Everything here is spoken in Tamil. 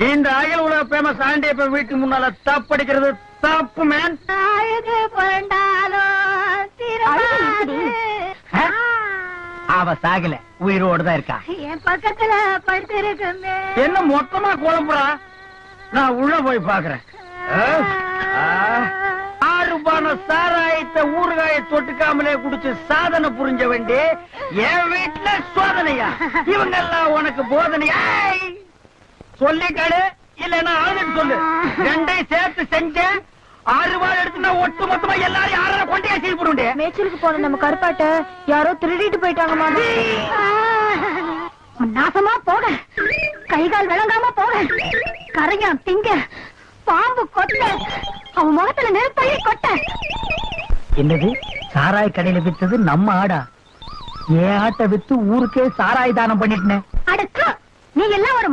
இந்த அகில உலக பேமஸ் ஆண்டியப்ப வீட்டு முன்னால தப்படிக்கிறது தப்பு மேன். அழகு புரண்டாலும் திருமாது. அவ சாகல, உயிரோடு தான் இருக்கா. என் பக்கத்துல படுத்திருக்குமே. என்ன மொத்தமா குழம்புறா? நான் உள்ள போய் பாக்குறேன். 6 ரூபான சாராயத்தை ஊறுகாய தொட்டுக்காமலே குடிச்சு சாதனை புரிஞ்ச வேண்டி என் வீட்டுல சோதனையா? இவங்க எல்லாம் உனக்கு போதனையா? சொல்லிட்டாடு இல்லன்னா ஆளுன்னு சொல்லு. ரெண்டையும் சேர்த்து செஞ்ச 6 ரூபாய் எடுத்துனா ஒட்டு மொத்தமா எல்லாரும் யாரும் கொண்டே செய்ய போடுண்டே. மேய்ச்சலுக்கு போன நம்ம கருப்பாட்ட யாரோ திருடிட்டு போயிட்டாங்க மாமா. நாசமா போக, கைகால் விளங்காம போக, கரையா திங்க, பாம்பு கொட்ட, அவன் முகத்துல நெருப்பள்ளி கொட்ட. என்னது சாராய கடையில வித்தது நம்ம ஆடா? ஏன் ஆட்டை வித்து ஊருக்கே சாராய தானம் பண்ணிட்டேன். அடக்கு, நீ எல்லாம் ஒரு